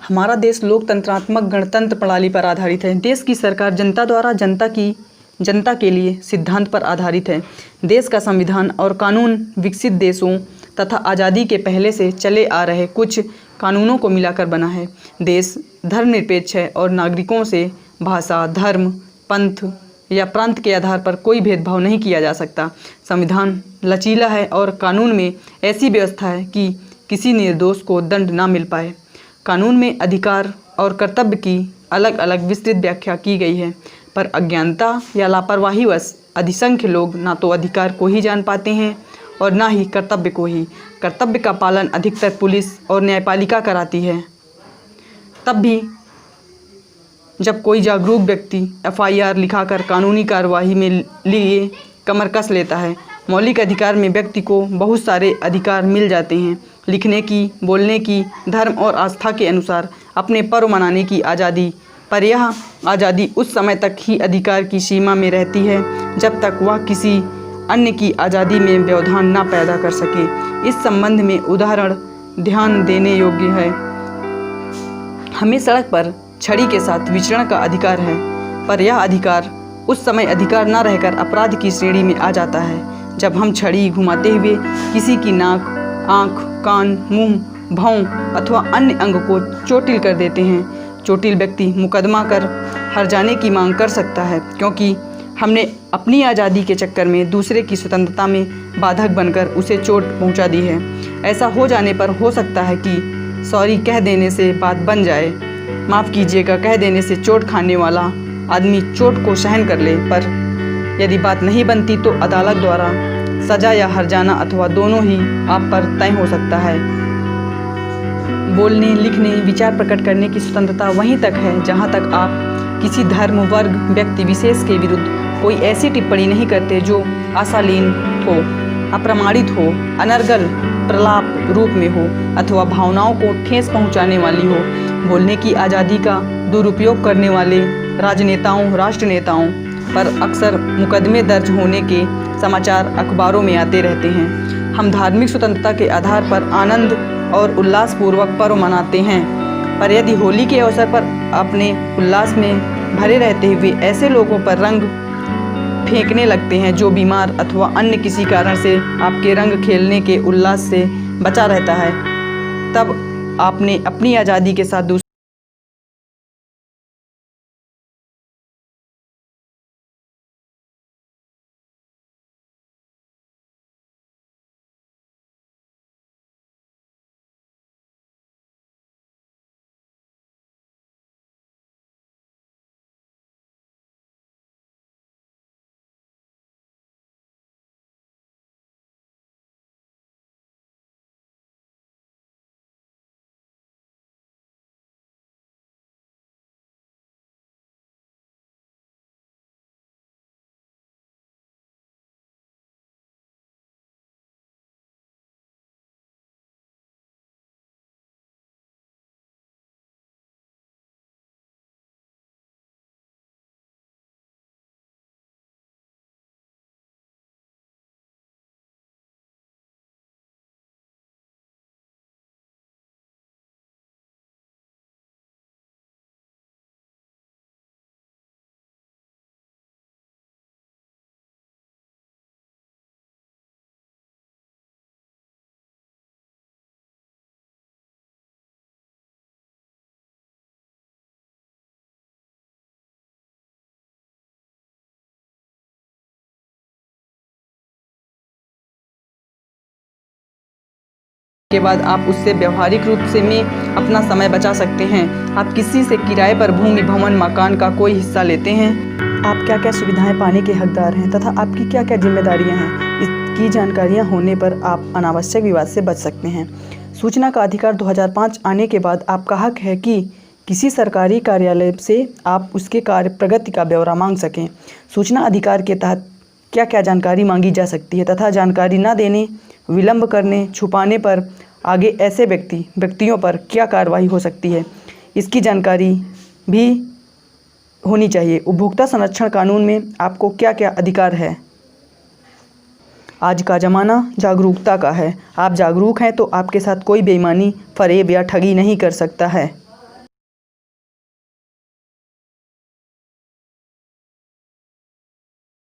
हमारा देश लोकतंत्रात्मक गणतंत्र प्रणाली पर आधारित है। देश की सरकार जनता द्वारा जनता के लिए सिद्धांत पर आधारित है। देश का संविधान और कानून विकसित देशों तथा आज़ादी के पहले से चले आ रहे कुछ कानूनों को मिलाकर बना है। देश धर्मनिरपेक्ष है और नागरिकों से भाषा, धर्म, पंथ या प्रांत के आधार पर कोई भेदभाव नहीं किया जा सकता। संविधान लचीला है और कानून में ऐसी व्यवस्था है कि किसी निर्दोष को दंड ना मिल पाए। कानून में अधिकार और कर्तव्य की अलग अलग विस्तृत व्याख्या की गई है, पर अज्ञानता या लापरवाहीवश अधिसंख्य लोग ना तो अधिकार को ही जान पाते हैं और ना ही कर्तव्य को ही। कर्तव्य का पालन अधिकतर पुलिस और न्यायपालिका कराती है। तब भी जब कोई जागरूक व्यक्ति FIR लिखाकर कानूनी कार्यवाही में लिए कमर कस लेता है। मौलिक अधिकार में व्यक्ति को बहुत सारे अधिकार मिल जाते हैं, लिखने की, बोलने की, धर्म और आस्था के अनुसार अपने पर्व मनाने की आज़ादी। पर यह आज़ादी उस समय तक ही अधिकार की सीमा में रहती है जब तक वह किसी अन्य की आज़ादी में व्यवधान न पैदा कर सके। इस संबंध में उदाहरण ध्यान देने योग्य है। हमें सड़क पर छड़ी के साथ विचरण का अधिकार है, पर यह अधिकार उस समय अधिकार न रहकर अपराध की श्रेणी में आ जाता है जब हम छड़ी घुमाते हुए किसी की नाक, आँख, कान, मुंह, भौं अथवा अन्य अंग को चोटिल कर देते हैं। चोटिल व्यक्ति मुकदमा कर हर्जाने की मांग कर सकता है, क्योंकि हमने अपनी आज़ादी के चक्कर में दूसरे की स्वतंत्रता में बाधक बनकर उसे चोट पहुंचा दी है। ऐसा हो जाने पर हो सकता है कि सॉरी कह देने से बात बन जाए, माफ़ कीजिएगा कह देने से चोट खाने वाला आदमी चोट को सहन कर ले, पर यदि बात नहीं बनती तो अदालत द्वारा सजा या हर्जाना अथवा दोनों ही आप पर तय हो सकता है। बोलने, लिखने, विचार प्रकट करने की स्वतंत्रता वहीं तक है जहां तक आप किसी धर्म, वर्ग, व्यक्ति विशेष के विरुद्ध कोई ऐसी टिप्पणी नहीं करते जो अशालीन हो, अप्रमाणित हो, अनर्गल प्रलाप रूप में हो अथवा भावनाओं को ठेस पहुंचाने वाली हो। बोलने की आज़ादी का दुरुपयोग करने वाले राजनेताओं, राष्ट्र नेताओं पर अक्सर मुकदमे दर्ज होने के समाचार अखबारों में आते रहते हैं। हम धार्मिक स्वतंत्रता के आधार पर आनंद और उल्लासपूर्वक पर्व मनाते हैं, पर यदि होली के अवसर पर अपने उल्लास में भरे रहते हुए ऐसे लोगों पर रंग फेंकने लगते हैं जो बीमार अथवा अन्य किसी कारण से आपके रंग खेलने के उल्लास से बचा रहता है, तब आपने अपनी आज़ादी के साथ के बाद आप उससे व्यवहारिक रूप से में अपना समय बचा सकते हैं। आप किसी से किराए पर भूमि, भवन, मकान का कोई हिस्सा लेते हैं, आप क्या क्या सुविधाएं पाने के हकदार हैं तथा आपकी क्या क्या जिम्मेदारियां हैं, इसकी जानकारियां होने पर आप अनावश्यक विवाद से बच सकते हैं। सूचना का अधिकार 2005 आने के बाद आपका हक है कि किसी सरकारी कार्यालय से आप उसके कार्य प्रगति का ब्यौरा मांग सकें। सूचना अधिकार के तहत क्या क्या जानकारी मांगी जा सकती है तथा जानकारी न देने, विलंब करने, छुपाने पर आगे ऐसे व्यक्तियों पर क्या कार्रवाई हो सकती है, इसकी जानकारी भी होनी चाहिए। उपभोक्ता संरक्षण कानून में आपको क्या क्या अधिकार है। आज का ज़माना जागरूकता का है। आप जागरूक हैं तो आपके साथ कोई बेईमानी, फरेब या ठगी नहीं कर सकता है।